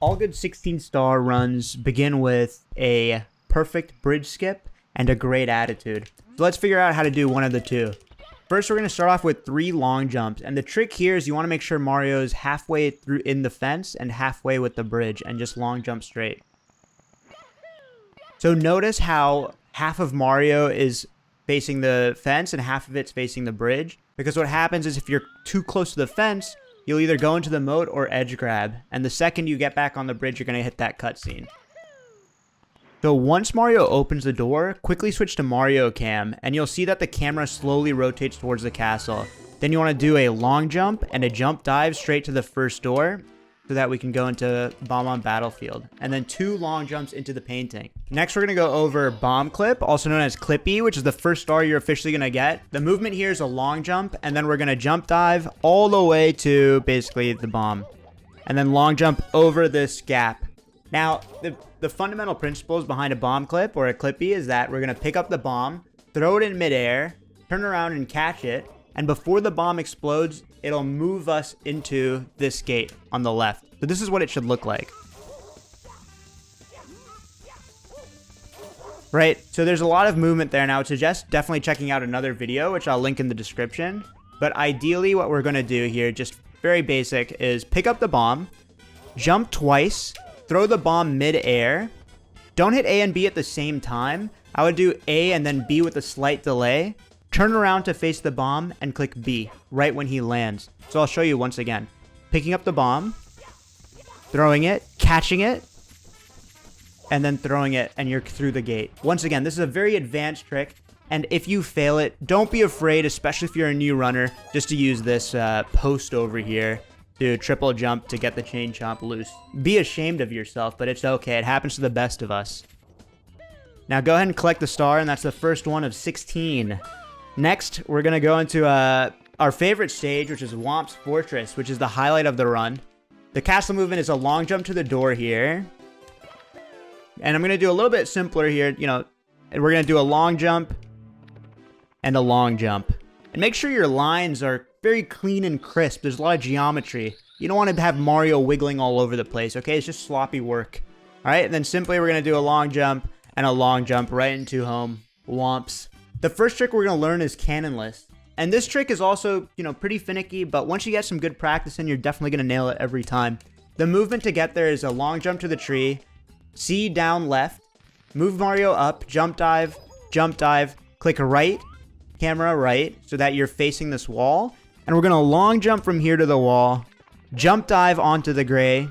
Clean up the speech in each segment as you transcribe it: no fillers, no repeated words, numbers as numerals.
All good 16-star runs begin with a perfect bridge skip and a great attitude. So let's figure out how to do one of the two. First, we're going to start off with 3 long jumps. And the trick here is you want to make sure Mario is halfway through in the fence and halfway with the bridge and just long jump straight. So notice how half of Mario is facing the fence and half of it's facing the bridge. Because what happens is if you're too close to the fence, you'll either go into the moat or edge grab. And the second you get back on the bridge, you're going to hit that cutscene. So once Mario opens the door, quickly switch to Mario Cam, and you'll see that the camera slowly rotates towards the castle. Then you want to do a long jump and a jump dive straight to the first door, so that we can go into Bomb on Battlefield. And then 2 long jumps into the painting. Next, we're going to go over Bomb Clip, also known as Clippy, which is the first star you're officially going to get. The movement here is a long jump, and then we're going to jump dive all the way to basically the bomb. And then long jump over this gap. Now, the fundamental principles behind a bomb clip or a clippy is that we're going to pick up the bomb, throw it in midair, turn around and catch it, and before the bomb explodes, it'll move us into this gate on the left. So this is what it should look like. Right, so there's a lot of movement there. Now, I would suggest definitely checking out another video, which I'll link in the description. But ideally, what we're going to do here, just very basic, is pick up the bomb, jump twice, throw the bomb mid-air. Don't hit A and B at the same time. I would do A and then B with a slight delay. Turn around to face the bomb and click B right when he lands. So I'll show you once again. Picking up the bomb, throwing it, catching it, and then throwing it, and you're through the gate. Once again, this is a very advanced trick, and if you fail it, don't be afraid, especially if you're a new runner, just to use this post over here to triple jump to get the chain chomp loose. Be ashamed of yourself, but it's okay. It happens to the best of us. Now go ahead and collect the star, and that's the first one of 16. Next, we're going to go into our favorite stage, which is Whomp's Fortress, which is the highlight of the run. The castle movement is a long jump to the door here. And I'm going to do a little bit simpler here, and we're going to do a long jump and a long jump. And make sure your lines are very clean and crisp. There's a lot of geometry. You don't want to have Mario wiggling all over the place, okay? It's just sloppy work. All right, and then simply we're going to do a long jump and a long jump right into home. Whomps. The first trick we're going to learn is Cannonless. And this trick is also, pretty finicky, but once you get some good practice in, you're definitely going to nail it every time. The movement to get there is a long jump to the tree, C down left, move Mario up, jump dive, click right, camera right, so that you're facing this wall. And we're going to long jump from here to the wall, jump dive onto the gray.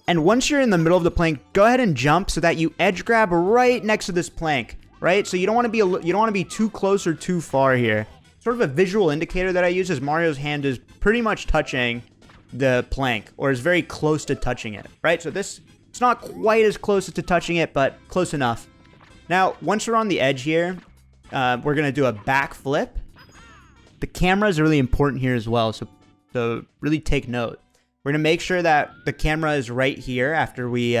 And once you're in the middle of the plank, go ahead and jump so that you edge grab right next to this plank, right? So you don't want to be too close or too far here. Sort of a visual indicator that I use is Mario's hand is pretty much touching the plank, or is very close to touching it, right? So it's not quite as close to touching it, but close enough. Now, once we're on the edge here, we're going to do a back flip. The camera is really important here as well, so really take note. We're going to make sure that the camera is right here after we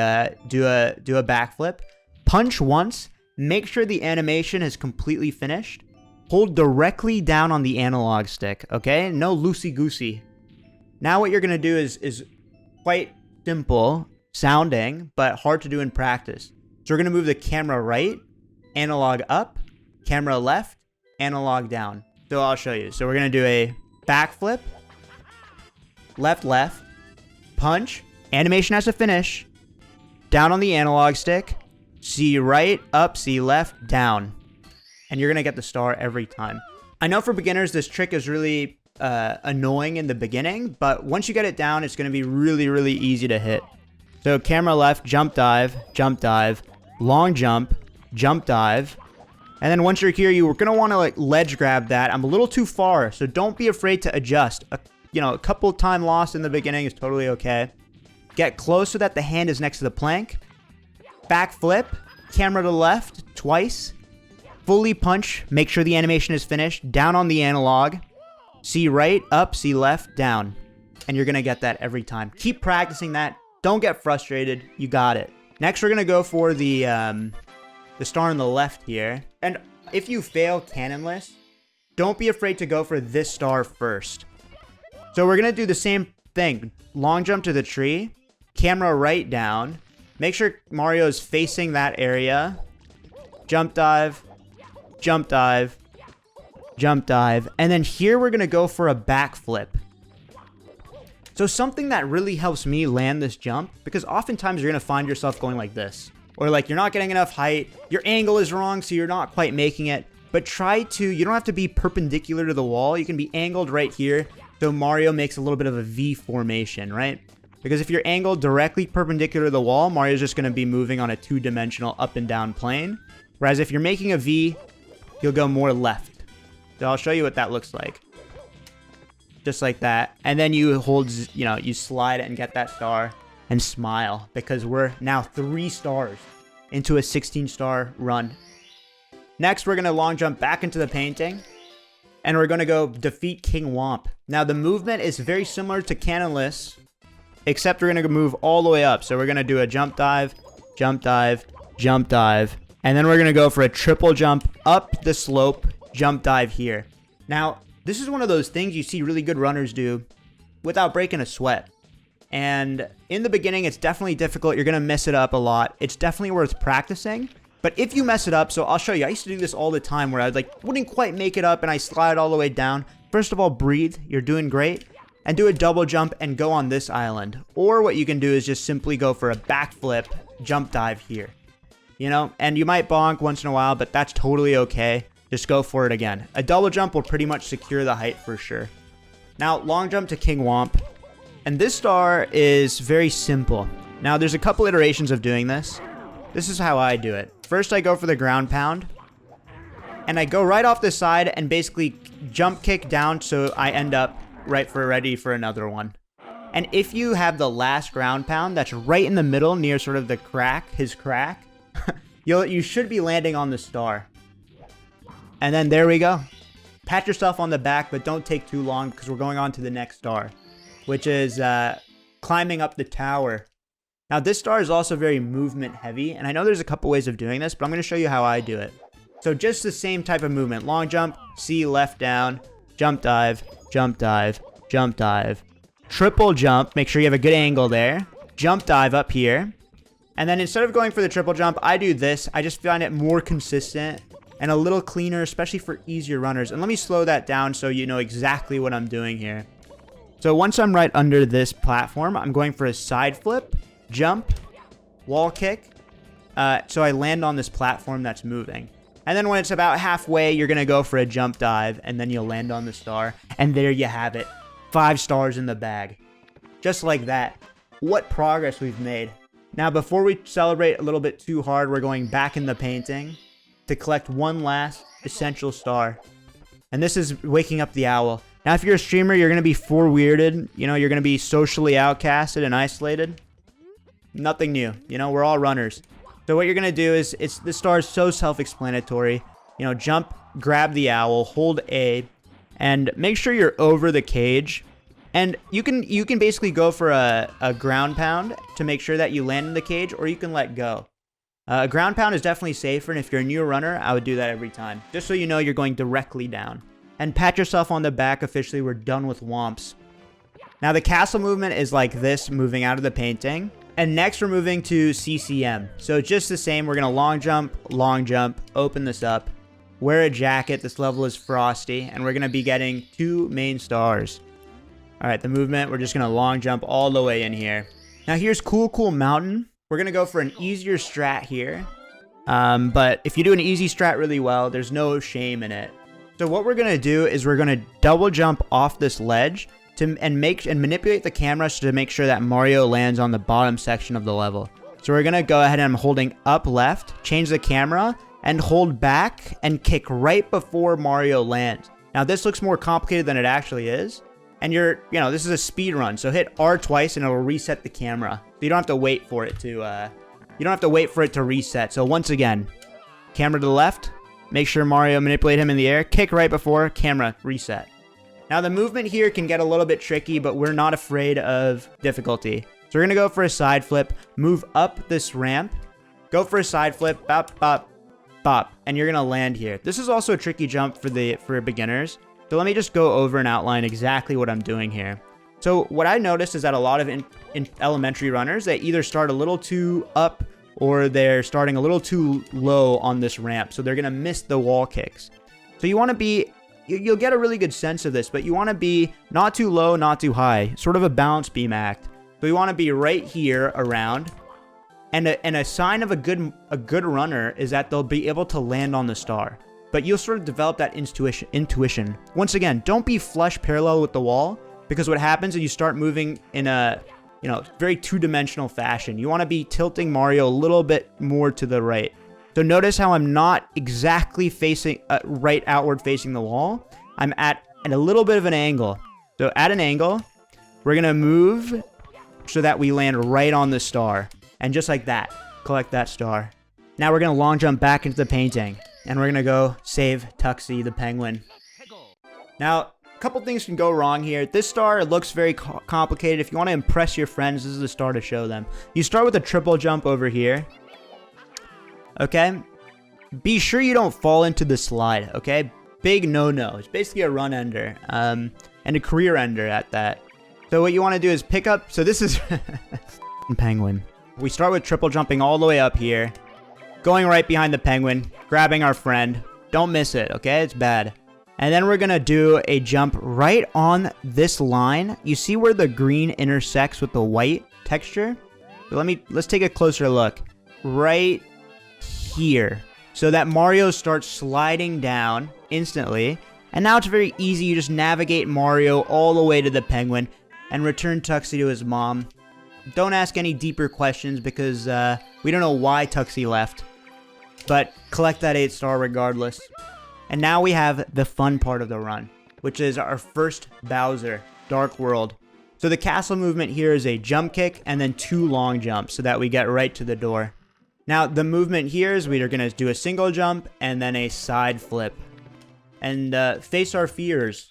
do a backflip. Punch once. Make sure the animation is completely finished. Hold directly down on the analog stick, okay? No loosey-goosey. Now what you're going to do is quite simple sounding, but hard to do in practice. So we're going to move the camera right, analog up, camera left, analog down. So I'll show you. So we're going to do a backflip, left, punch, animation has to finish, down on the analog stick, C right, up, C left, down. And you're going to get the star every time. I know for beginners, this trick is really annoying in the beginning, but once you get it down, it's going to be really, really easy to hit. So camera left, jump dive, long jump, dive. And then once you're here, you're going to want to ledge grab that. I'm a little too far, so don't be afraid to adjust. A couple time loss in the beginning is totally okay. Get close so that the hand is next to the plank. Back flip, camera to left, twice. Fully punch, make sure the animation is finished. Down on the analog. C right, up, C left, down. And you're going to get that every time. Keep practicing that. Don't get frustrated. You got it. Next, we're going to go for the star on the left here. And if you fail Cannonless, don't be afraid to go for this star first. So we're going to do the same thing. Long jump to the tree, camera right down. Make sure Mario is facing that area. Jump dive, jump dive, jump dive. And then here we're going to go for a backflip. So something that really helps me land this jump, because oftentimes you're going to find yourself going like this. Or like you're not getting enough height, your angle is wrong, so you're not quite making it. But you don't have to be perpendicular to the wall. You can be angled right here, so Mario makes a little bit of a V formation, right? Because if you're angled directly perpendicular to the wall, Mario's just going to be moving on a two-dimensional up and down plane. Whereas if you're making a V, you'll go more left. So I'll show you what that looks like. Just like that. And then you hold, you slide it and get that star and smile, because we're now 3 stars into a 16-star run. Next, we're going to long jump back into the painting, and we're going to go defeat King Whomp. Now, the movement is very similar to Cannonless, except we're going to move all the way up. So we're going to do a jump dive, jump dive, jump dive, and then we're going to go for a triple jump up the slope, jump dive here. Now, this is one of those things you see really good runners do without breaking a sweat. And in the beginning, it's definitely difficult. You're going to mess it up a lot. It's definitely worth practicing. But if you mess it up, so I'll show you. I used to do this all the time where I wouldn't quite make it up and I slide all the way down. First of all, breathe. You're doing great. And do a double jump and go on this island. Or what you can do is just simply go for a backflip, jump dive here. And you might bonk once in a while, but that's totally okay. Just go for it again. A double jump will pretty much secure the height for sure. Now, long jump to King Whomp. And this star is very simple. Now, there's a couple iterations of doing this. This is how I do it. First, I go for the ground pound. And I go right off the side and basically jump kick down so I end up ready for another one. And if you have the last ground pound that's right in the middle near sort of the crack, his crack, you should be landing on the star. And then there we go. Pat yourself on the back, but don't take too long because we're going on to the next star, which is climbing up the tower. Now, this star is also very movement heavy, and I know there's a couple ways of doing this, but I'm going to show you how I do it. So just the same type of movement. Long jump, C, left down, jump dive, jump dive, jump dive. Triple jump, make sure you have a good angle there. Jump dive up here. And then instead of going for the triple jump, I do this. I just find it more consistent and a little cleaner, especially for easier runners. And let me slow that down so you know exactly what I'm doing here. So once I'm right under this platform, I'm going for a side flip, jump, wall kick. So I land on this platform that's moving. And then when it's about halfway, you're going to go for a jump dive, and then you'll land on the star. And there you have it. 5 stars in the bag. Just like that. What progress we've made. Now, before we celebrate a little bit too hard, we're going back in the painting to collect one last essential star. And this is waking up the owl. Now, if you're a streamer, you're going to be weirded. You're going to be socially outcasted and isolated. Nothing new. We're all runners. So what you're going to do is, this star is so self-explanatory. Jump, grab the owl, hold A, and make sure you're over the cage. And you can basically go for a ground pound to make sure that you land in the cage, or you can let go. A ground pound is definitely safer, and if you're a new runner, I would do that every time. Just so you know you're going directly down. And pat yourself on the back. Officially, we're done with Whomps. Now, the castle movement is like this, moving out of the painting. And next, we're moving to CCM. So just the same, we're going to long jump, open this up, wear a jacket. This level is frosty, and we're going to be getting 2 main stars. All right, the movement, we're just going to long jump all the way in here. Now, here's Cool Mountain. We're going to go for an easier strat here. But if you do an easy strat really well, there's no shame in it. So what we're going to do is we're going to double jump off this ledge and manipulate the camera to make sure that Mario lands on the bottom section of the level. So we're going to go ahead and I'm holding up left, change the camera, and hold back and kick right before Mario lands. Now, this looks more complicated than it actually is. And this is a speed run, so hit R twice and it'll reset the camera. So you don't have to wait for it to reset. So once again, camera to the left, make sure Mario manipulate him in the air, kick right before, camera reset. Now the movement here can get a little bit tricky, but we're not afraid of difficulty. So we're gonna go for a side flip, move up this ramp, go for a side flip, bop, bop, bop, and you're gonna land here. This is also a tricky jump for beginners. So let me just go over and outline exactly what I'm doing here. So what I noticed is that a lot of elementary runners that either start a little too up or they're starting a little too low on this ramp. So they're going to miss the wall kicks. So you want to be, you'll get a really good sense of this, but you want to be not too low, not too high, sort of a balance beam act. So you want to be right here around. And a sign of a good runner is that they'll be able to land on the star. But you'll sort of develop that intuition. Once again, don't be flush parallel with the wall, because what happens is you start moving in a, very two-dimensional fashion. You want to be tilting Mario a little bit more to the right. So notice how I'm not exactly facing right outward facing the wall. I'm at a little bit of an angle. So at an angle, we're going to move so that we land right on the star. And just like that, collect that star. Now we're going to long jump back into the painting. And we're going to go save Tuxie the penguin. Now, a couple things can go wrong here. This star looks very complicated. If you want to impress your friends, this is the star to show them. You start with a triple jump over here. Okay? Be sure you don't fall into the slide, okay? Big no-no. It's basically a run ender. And a career ender at that. So what you want to do is pick up... So this is... penguin. We start with triple jumping all the way up here. Going right behind the penguin, grabbing our friend. Don't miss it, okay? It's bad. And then we're going to do a jump right on this line. You see where the green intersects with the white texture? So let's take a closer look. Right here. So that Mario starts sliding down instantly. And now it's very easy. You just navigate Mario all the way to the penguin and return Tuxie to his mom. Don't ask any deeper questions because we don't know why Tuxie left. But collect that 8 star regardless. And now we have the fun part of the run, which is our first Bowser, Dark World. So the castle movement here is a jump kick and then 2 long jumps so that we get right to the door. Now the movement here is we are going to do a single jump and then a side flip. And face our fears.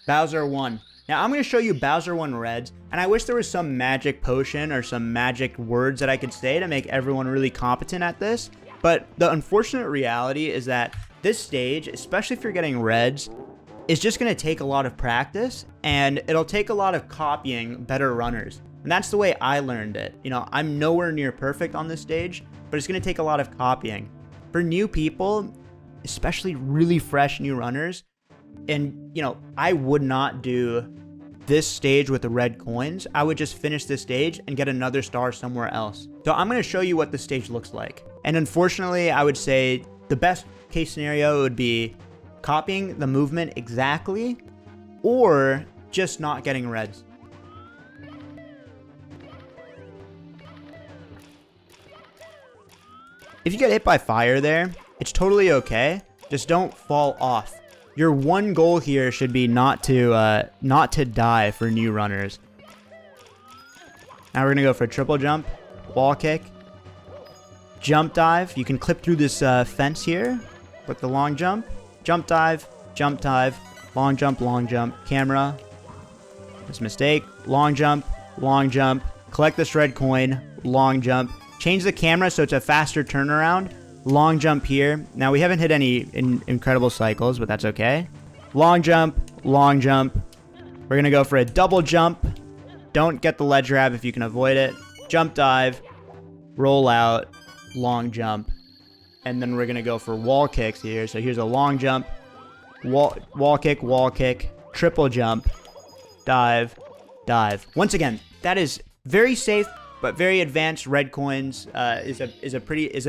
Bowser 1. Now I'm going to show you Bowser 1 Reds, and I wish there was some magic potion or some magic words that I could say to make everyone really competent at this. But the unfortunate reality is that this stage, especially if you're getting Reds, is just going to take a lot of practice, and it'll take a lot of copying better runners. And that's the way I learned it. I'm nowhere near perfect on this stage, but it's going to take a lot of copying. For new people, especially really fresh new runners, and, I would not do this stage with the red coins. I would just finish this stage and get another star somewhere else. So I'm going to show you what the stage looks like. And unfortunately, I would say the best case scenario would be copying the movement exactly or just not getting reds. If you get hit by fire there, it's totally okay. Just don't fall off. Your one goal here should be not to die for new runners. Now we're gonna go for a triple jump, wall kick, jump dive. You can clip through this fence here with the long jump, jump dive, long jump, camera. That's a mistake. Long jump, collect this red coin, long jump. Change the camera so it's a faster turnaround. Long jump here. Now, we haven't hit any incredible cycles, but that's okay. Long jump. We're going to go for a double jump. Don't get the ledge grab if you can avoid it. Jump dive. Roll out. Long jump. And then we're going to go for wall kicks here. So here's a long jump. Wall kick. Triple jump. Dive. Once again, that is very safe, but very advanced red coins is a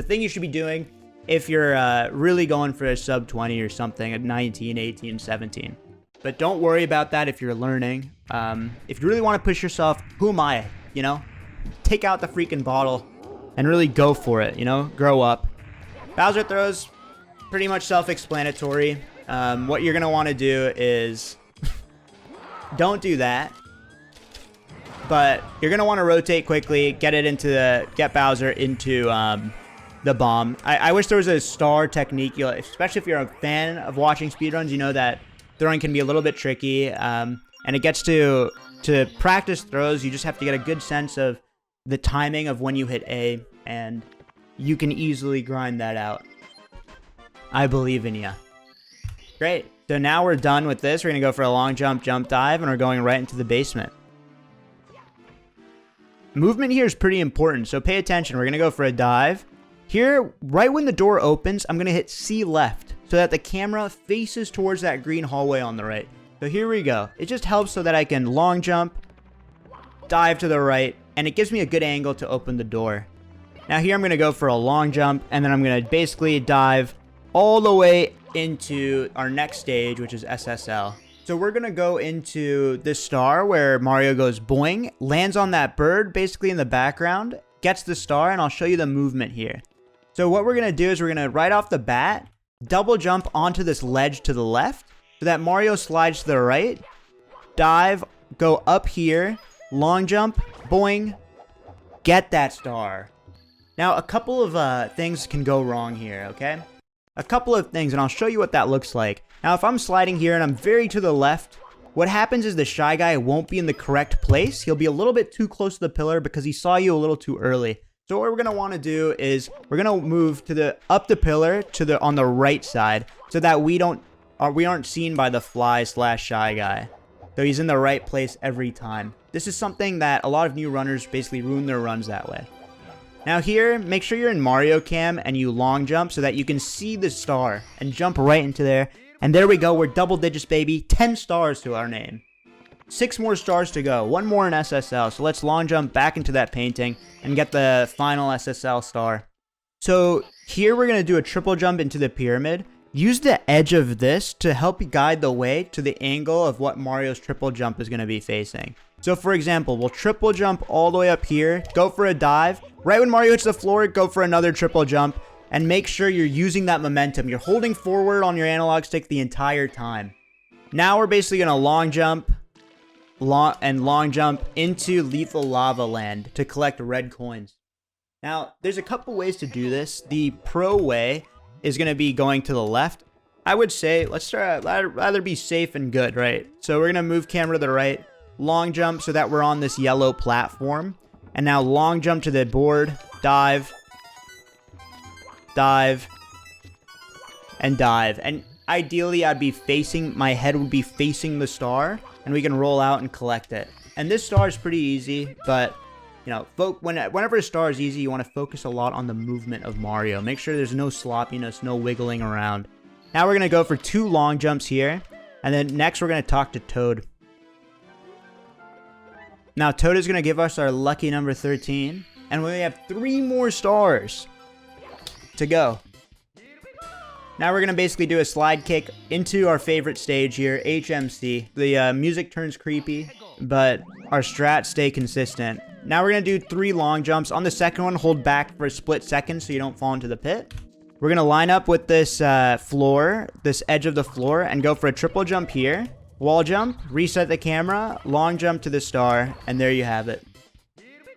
thing you should be doing if you're really going for a sub 20 or something at 19, 18, 17. But don't worry about that if you're learning. If you really want to push yourself, who am I? Take out the freaking bottle and really go for it. Grow up. Bowser throws, pretty much self-explanatory. What you're gonna want to do is don't do that. But you're going to want to rotate quickly, get Bowser into the bomb. I wish there was a star technique, especially if you're a fan of watching speedruns, you know that throwing can be a little bit tricky. And it gets to practice throws, you just have to get a good sense of the timing of when you hit A, and you can easily grind that out. I believe in you. Great. So now we're done with this. We're going to go for a long jump dive, and we're going right into the basement. movement here is pretty important, so pay attention. We're going to go for a dive. Here, right when the door opens, I'm going to hit C left so that the camera faces towards that green hallway on the right. So here we go. It just helps so that I can long jump, dive to the right, and it gives me a good angle to open the door. Now here I'm going to go for a long jump, and then I'm going to basically dive all the way into our next stage, which is SSL. So we're going to go into this star where Mario goes boing, lands on that bird basically in the background, gets the star, and I'll show you the movement here. So what we're going to do is we're going to, right off the bat, double jump onto this ledge to the left so that Mario slides to the right, dive, go up here, long jump, boing, get that star. Now, a couple of things can go wrong here, okay? A couple of things, and I'll show you what that looks like. Now, if I'm sliding here and I'm very to the left, what happens is the Shy Guy won't be in the correct place. He'll be a little bit too close to the pillar because he saw you a little too early. So what we're going to want to do is we're going to move to up the pillar to on the right side so that we aren't seen by the fly/Shy Guy. So he's in the right place every time. This is something that a lot of new runners basically ruin their runs that way. Now here, make sure you're in Mario Cam and you long jump so that you can see the star and jump right into there. And there we go, we're double digits, baby. 10 stars to our name. 6 more stars to go, 1 more in SSL. So let's long jump back into that painting and get the final SSL star. So here we're going to do a triple jump into the pyramid. Use the edge of this to help you guide the way to the angle of what Mario's triple jump is going to be facing. So for example, we'll triple jump all the way up here, go for a dive. Right when Mario hits the floor, go for another triple jump. And make sure you're using that momentum. You're holding forward on your analog stick the entire time. Now we're basically going to long jump into Lethal Lava Land to collect red coins. Now, there's a couple ways to do this. The pro way is going to be going to the left. I would say, let's try, rather be safe and good, right? So we're going to move camera to the right, long jump so that we're on this yellow platform. And now long jump to the board, dive, and dive. And ideally, my head would be facing the star, and we can roll out and collect it. And this star is pretty easy, but you know, whenever a star is easy, you want to focus a lot on the movement of Mario. Make sure there's no sloppiness, no wiggling around. Now we're going to go for 2 long jumps here, and then next we're going to talk to Toad. Now Toad is going to give us our lucky number 13, and we have 3 more stars to go. Now we're going to basically do a slide kick into our favorite stage here, HMC. The music turns creepy, but our strats stay consistent. Now we're going to do 3 long jumps. On the second one, hold back for a split second so you don't fall into the pit. We're going to line up with this floor, this edge of the floor, and go for a triple jump here. Wall jump, reset the camera, long jump to the star, and there you have it.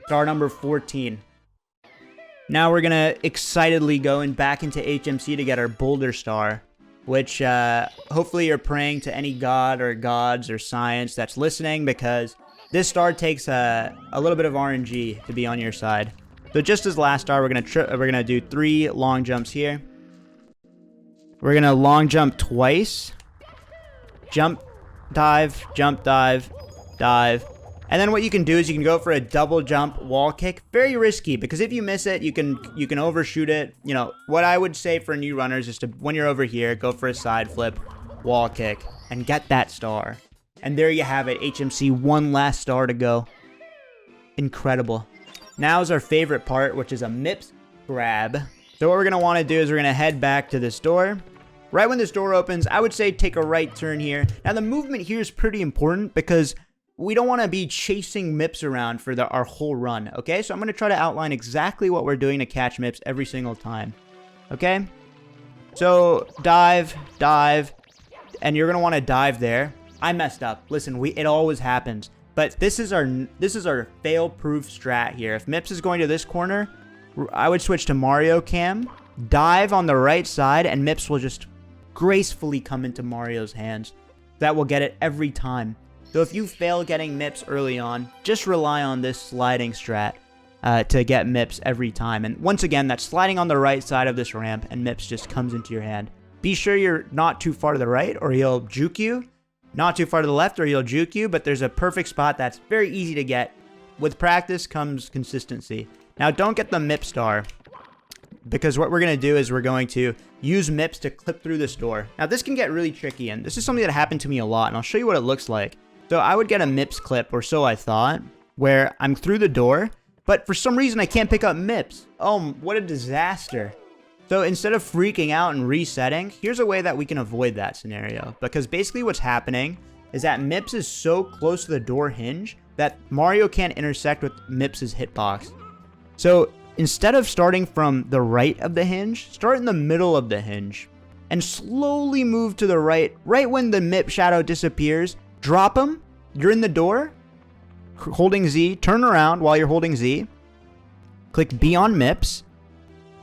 Star number 14. Now we're going to excitedly go back into HMC to get our Boulder Star, which hopefully you're praying to any god or gods or science that's listening, because this star takes a little bit of RNG to be on your side. So just as last star, we're gonna do 3 long jumps here. We're gonna long jump twice, jump, dive, dive. And then what you can do is you can go for a double jump wall kick. Very risky, because if you miss it, you can overshoot it. You know, what I would say for new runners is to, when you're over here, go for a side flip, wall kick, and get that star. And there you have it, HMC, 1 last star to go. Incredible. Now is our favorite part, which is a MIPS grab. So what we're going to want to do is we're going to head back to this door. Right when this door opens, I would say take a right turn here. Now the movement here is pretty important because we don't want to be chasing MIPS around for our whole run, okay? So I'm going to try to outline exactly what we're doing to catch MIPS every single time, okay? So dive, and you're going to want to dive there. I messed up. Listen, it always happens. But this is our fail-proof strat here. If MIPS is going to this corner, I would switch to Mario Cam, dive on the right side, and MIPS will just gracefully come into Mario's hands. That will get it every time. So if you fail getting MIPS early on, just rely on this sliding strat to get MIPS every time. And once again, that's sliding on the right side of this ramp, and MIPS just comes into your hand. Be sure you're not too far to the right, or he'll juke you. Not too far to the left, or he'll juke you, but there's a perfect spot that's very easy to get. with practice comes consistency. Now, don't get the MIPS star, because what we're going to do is we're going to use MIPS to clip through this door. Now, this can get really tricky, and this is something that happened to me a lot, and I'll show you what it looks like. So I would get a MIPS clip, or so I thought, where I'm through the door, but for some reason I can't pick up MIPS. Oh, what a disaster. So instead of freaking out and resetting, here's a way that we can avoid that scenario. Because basically what's happening is that MIPS is so close to the door hinge that Mario can't intersect with MIPS's hitbox. So instead of starting from the right of the hinge, start in the middle of the hinge. And slowly move to the right when the MIP shadow disappears. Drop him. You're in the door. Holding Z. Turn around while you're holding Z. Click B on MIPS.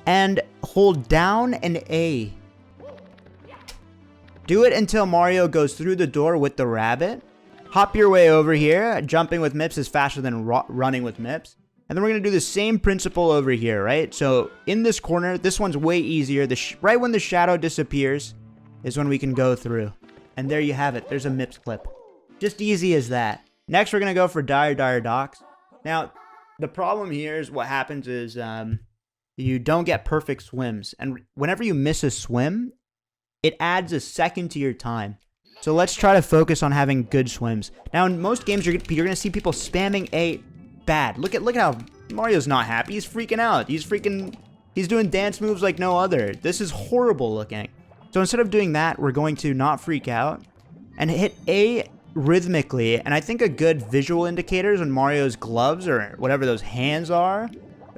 And hold down and A. Do it until Mario goes through the door with the rabbit. Hop your way over here. Jumping with MIPS is faster than running with MIPS. And then we're going to do the same principle over here, right? So in this corner, this one's way easier. Right when the shadow disappears is when we can go through. And there you have it. There's a MIPS clip. Just easy as that. Next, we're going to go for Dire Docks. Now, the problem here is what happens is you don't get perfect swims. And whenever you miss a swim, it adds a second to your time. So let's try to focus on having good swims. Now, in most games, you're going to see people spamming A bad. Look at how Mario's not happy. He's freaking out. He's doing dance moves like no other. This is horrible looking. So instead of doing that, we're going to not freak out and hit A rhythmically. And I think a good visual indicator is when Mario's gloves or whatever those hands are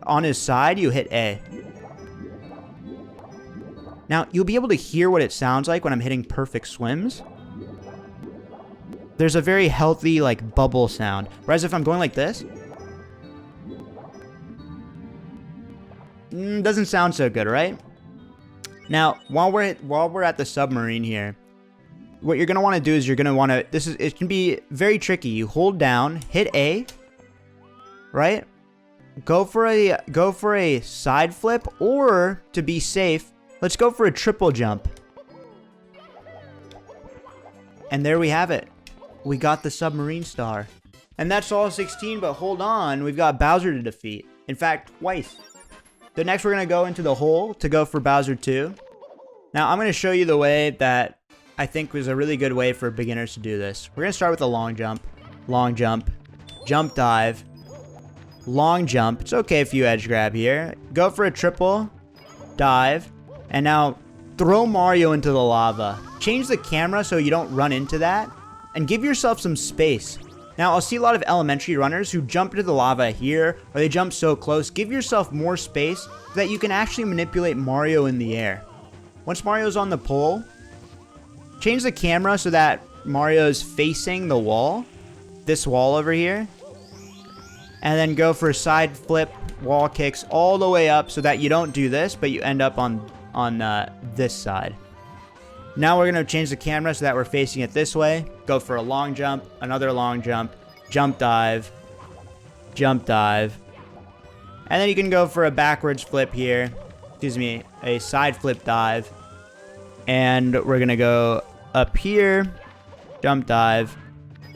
on his side, you hit A. Now, you'll be able to hear what it sounds like when I'm hitting perfect swims. There's a very healthy, like, bubble sound. Whereas if I'm going like this, doesn't sound so good, right? Now, while we're at the submarine here, what you're gonna want to do is you're gonna want to. It can be very tricky. You hold down, hit A, right? Go for a side flip, or to be safe, let's go for a triple jump. And there we have it. We got the submarine star. And that's all 16, but hold on, we've got Bowser to defeat. In fact, twice. So next we're going to go into the hole to go for Bowser 2. Now I'm going to show you the way that I think was a really good way for beginners to do this. We're going to start with a long jump, jump dive, long jump. It's okay if you edge grab here. Go for a triple, dive, and now throw Mario into the lava. Change the camera so you don't run into that, and give yourself some space. Now, I'll see a lot of elementary runners who jump into the lava here, or they jump so close. Give yourself more space so that you can actually manipulate Mario in the air. Once Mario's on the pole, change the camera so that Mario's facing the wall, this wall over here, and then go for side flip wall kicks all the way up so that you don't do this, but you end up on this side. Now we're going to change the camera so that we're facing it this way. Go for a long jump, another long jump, jump dive. And then you can go for a backwards flip here. Excuse me, a side flip dive. And we're going to go up here, jump dive.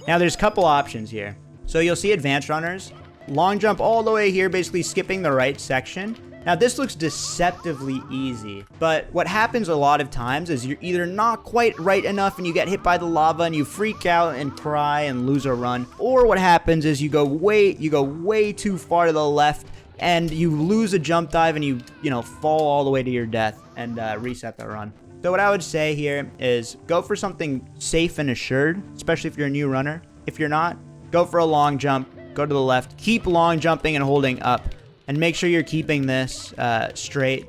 Now there's a couple options here. So you'll see advanced runners. Long jump all the way here, basically skipping the right section. Now this looks deceptively easy, but what happens a lot of times is you're either not quite right enough and you get hit by the lava and you freak out and cry and lose a run, or what happens is you go way too far to the left and you lose a jump dive and you fall all the way to your death and reset the run. So what I would say here is go for something safe and assured, especially if you're a new runner. If you're not, go for a long jump, go to the left, keep long jumping and holding up. And make sure you're keeping this straight.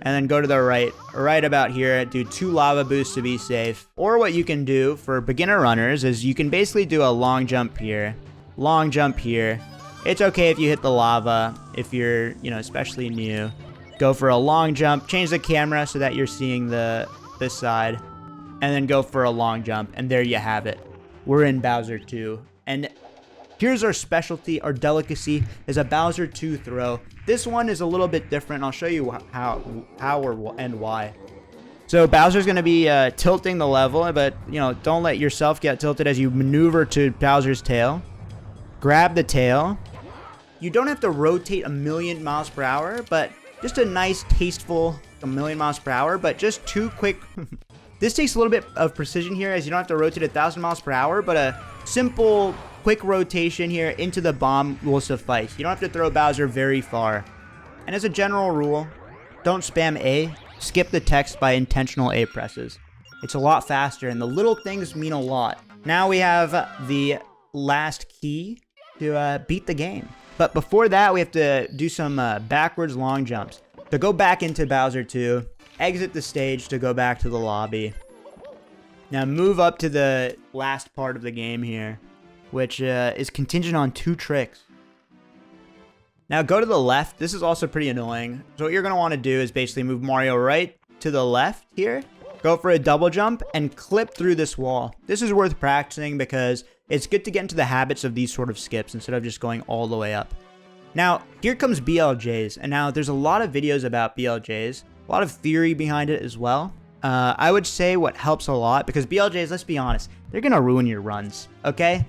And then go to the right about here. Do 2 lava boosts to be safe. Or what you can do for beginner runners is you can basically do a long jump here. Long jump here. It's okay if you hit the lava. If you're, especially new. Go for a long jump. Change the camera so that you're seeing this side. And then go for a long jump. And there you have it. We're in Bowser 2. And here's our specialty, our delicacy, is a Bowser 2 throw. This one is a little bit different. I'll show you how and why. So Bowser's going to be tilting the level, but, don't let yourself get tilted as you maneuver to Bowser's tail. Grab the tail, you don't have to rotate a million miles per hour, but just a nice, tasteful a million miles per hour, but just 2 quick. This takes a little bit of precision here, as you don't have to rotate 1,000 miles per hour, but a simple, quick rotation here into the bomb will suffice. You don't have to throw Bowser very far. And as a general rule, don't spam A, skip the text by intentional A presses. It's a lot faster, and the little things mean a lot. Now we have the last key to beat the game. But before that, we have to do some backwards long jumps. To go back into Bowser 2, exit the stage to go back to the lobby. Now move up to the last part of the game here, which is contingent on 2 tricks. Now go to the left. This is also pretty annoying. So what you're going to want to do is basically move Mario right to the left here. Go for a double jump and clip through this wall. This is worth practicing because it's good to get into the habits of these sort of skips instead of just going all the way up. Now, here comes BLJs. And now there's a lot of videos about BLJs. A lot of theory behind it as well. I would say what helps a lot, because BLJs, let's be honest, they're going to ruin your runs, okay?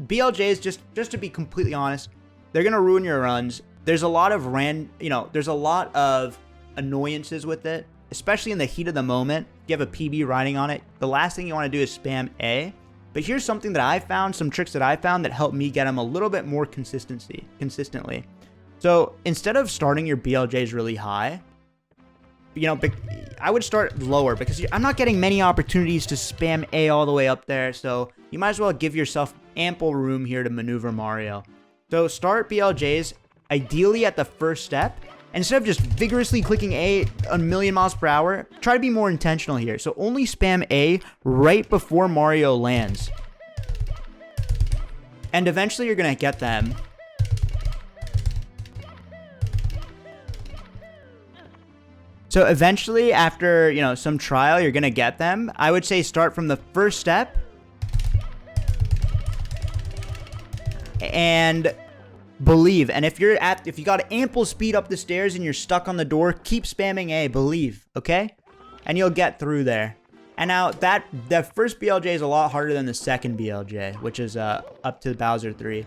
BLJs, just to be completely honest, they're going to ruin your runs. There's a lot of there's a lot of annoyances with it, especially in the heat of the moment. If you have a PB riding on it, the last thing you want to do is spam A. But here's something that I found, some tricks that I found that helped me get them a little bit more consistently. So instead of starting your BLJs really high, I would start lower, because I'm not getting many opportunities to spam A all the way up there. So you might as well give yourself ample room here to maneuver Mario. So start BLJs ideally at the first step. Instead of just vigorously clicking A a million miles per hour, try to be more intentional here. So only spam A right before Mario lands. And eventually you're going to get them. So eventually, after, some trial, you're going to get them. I would say start from the first step. And believe. And if you got ample speed up the stairs and you're stuck on the door, keep spamming A, believe, okay? And you'll get through there. And now that first BLJ is a lot harder than the second BLJ, which is up to Bowser 3.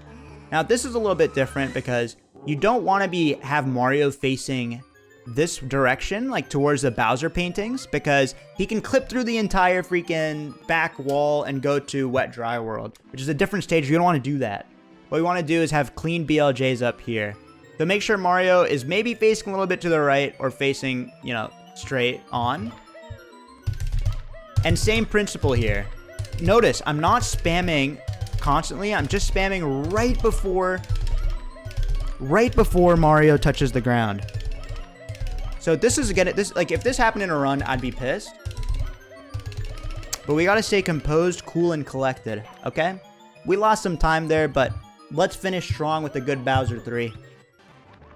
Now this is a little bit different because you don't want to have Mario facing this direction, like towards the Bowser paintings, because he can clip through the entire freaking back wall and go to Wet Dry World, which is a different stage. You don't want to do that. What we want to do is have clean BLJs up here. So make sure Mario is maybe facing a little bit to the right or facing, straight on. And same principle here. Notice I'm not spamming constantly. I'm just spamming right before Mario touches the ground. So this is if this happened in a run, I'd be pissed. But we got to stay composed, cool, and collected, okay? We lost some time there, but let's finish strong with a good Bowser 3.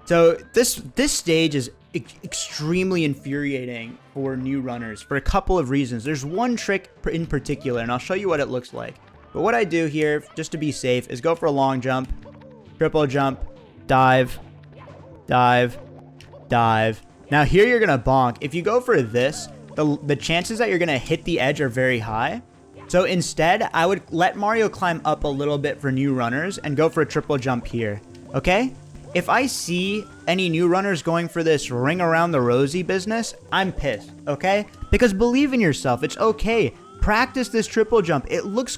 So this stage is extremely infuriating for new runners for a couple of reasons. There's one trick in particular, and I'll show you what it looks like. But what I do here, just to be safe, is go for a long jump, triple jump, dive, dive, dive. Now here you're going to bonk. If you go for this, the chances that you're going to hit the edge are very high. So instead, I would let Mario climb up a little bit for new runners and go for a triple jump here, okay? If I see any new runners going for this ring around the rosy business, I'm pissed, okay? Because believe in yourself, it's okay. Practice this triple jump. It looks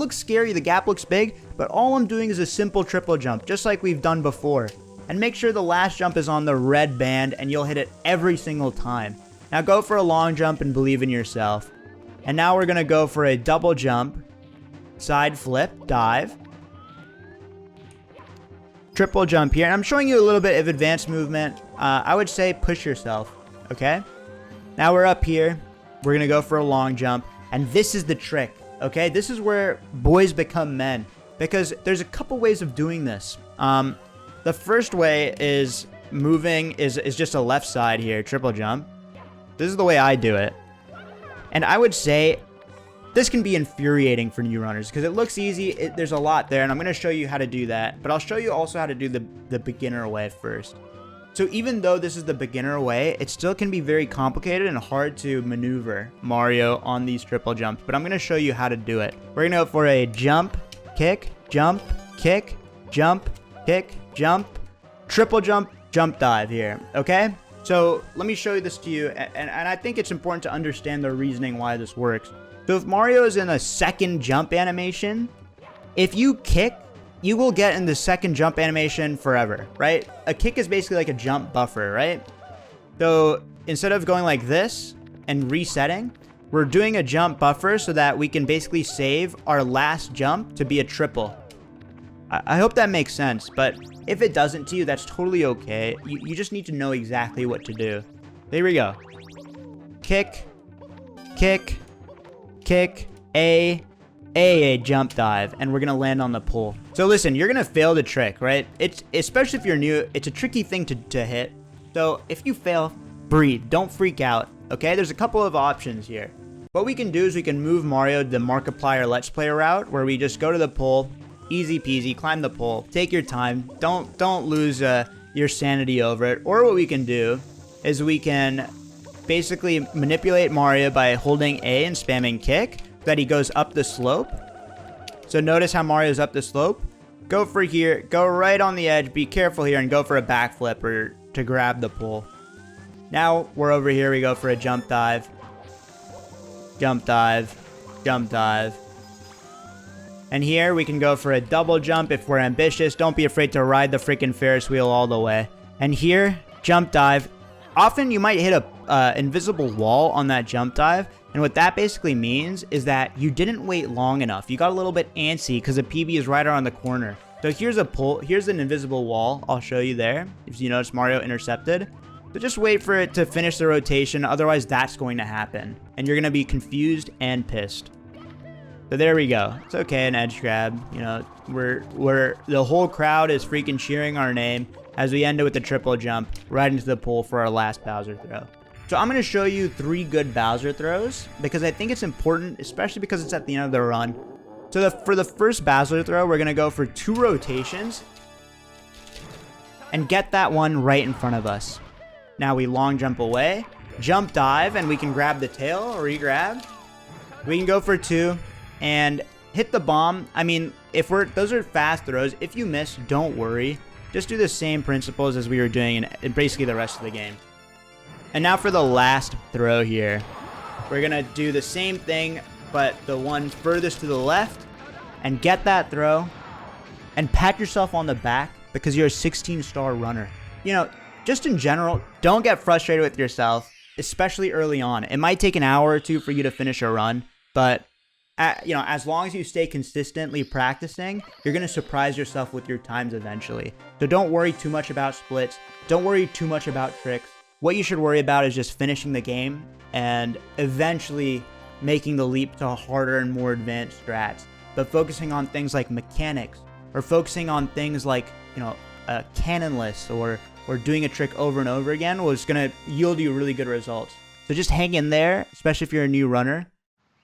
scary, the gap looks big, but all I'm doing is a simple triple jump, just like we've done before. And make sure the last jump is on the red band and you'll hit it every single time. Now go for a long jump and believe in yourself. And now we're going to go for a double jump, side flip, dive, triple jump here. And I'm showing you a little bit of advanced movement. I would say push yourself, okay? Now we're up here. We're going to go for a long jump. And this is the trick, okay? This is where boys become men, because there's a couple ways of doing this. The first way is is just a left side here, triple jump. This is the way I do it. And I would say this can be infuriating for new runners because it looks easy. There's a lot there, and I'm going to show you how to do that. But I'll show you also how to do the beginner way first. So even though this is the beginner way, it still can be very complicated and hard to maneuver Mario on these triple jumps. But I'm going to show you how to do it. We're going to go for a jump, kick, jump, kick, jump, kick, jump, triple jump, jump dive here, okay? So let me show you this to you, and I think it's important to understand the reasoning why this works. So if Mario is in a second jump animation, if you kick, you will get in the second jump animation forever, right? A kick is basically like a jump buffer, right? So instead of going like this and resetting, we're doing a jump buffer so that we can basically save our last jump to be a triple. I hope that makes sense, but if it doesn't to you, that's totally okay. You just need to know exactly what to do. There we go. Kick, kick, kick, A, jump dive, and we're gonna land on the pole. So listen, you're gonna fail the trick, right? It's, especially if you're new, it's a tricky thing to hit. So if you fail, breathe, don't freak out, okay? There's a couple of options here. What we can do is we can move Mario the Markiplier Let's Play route, where we just go to the pole, easy peasy, climb the pole, take your time, don't lose your sanity over it. Or what we can do is we can basically manipulate Mario by holding A and spamming kick, so that he goes up the slope. So notice how Mario's up the slope. Go for here, go right on the edge, be careful here, and go for a backflip or to grab the pole. Now we're over here, we go for a jump dive, jump dive, jump dive. And here we can go for a double jump if we're ambitious. Don't be afraid to ride the freaking Ferris wheel all the way. And here, jump dive. Often you might hit a invisible wall on that jump dive. And what that basically means is that you didn't wait long enough. You got a little bit antsy because the PB is right around the corner. So here's a pole. Here's an invisible wall. I'll show you there. If you notice, Mario intercepted. So just wait for it to finish the rotation. Otherwise, that's going to happen. And you're going to be confused and pissed. So there we go. It's okay, an edge grab. You know, we're the whole crowd is freaking cheering our name as we end it with a triple jump right into the pole for our last Bowser throw. So I'm going to show you 3 good Bowser throws because I think it's important, especially because it's at the end of the run. So for the first Bowser throw, we're going to go for 2 rotations and get that one right in front of us. Now we long jump away, jump dive, and we can grab the tail or re-grab. We can go for 2. And hit the bomb. I mean, those are fast throws. If you miss, don't worry. Just do the same principles as we were doing in basically the rest of the game. And now for the last throw here. We're going to do the same thing, but the one furthest to the left. And get that throw. And pat yourself on the back because you're a 16-star runner. You know, just in general, don't get frustrated with yourself, especially early on. It might take an hour or 2 for you to finish a run, but you know, as long as you stay consistently practicing, you're going to surprise yourself with your times eventually. So don't worry too much about splits. Don't worry too much about tricks. What you should worry about is just finishing the game and eventually making the leap to harder and more advanced strats. But focusing on things like mechanics or focusing on things like, you know, Cannonless or doing a trick over and over again was going to yield you really good results. So just hang in there, especially if you're a new runner.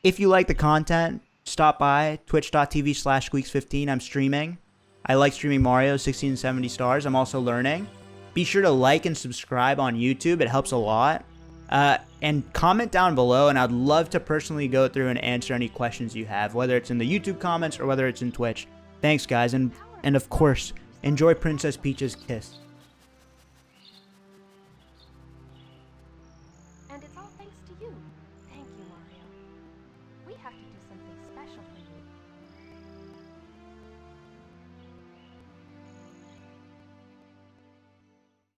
If you like the content, stop by twitch.tv/squeaks15. I'm streaming. I like streaming Mario 60 and 70 stars. I'm also learning. Be sure to like and subscribe on YouTube. It helps a lot. And comment down below, and I'd love to personally go through and answer any questions you have, whether it's in the YouTube comments or whether it's in Twitch. Thanks, guys. And of course, enjoy Princess Peach's kiss. And it's all thanks to you. Thank you, Mario. We have to do something special for you.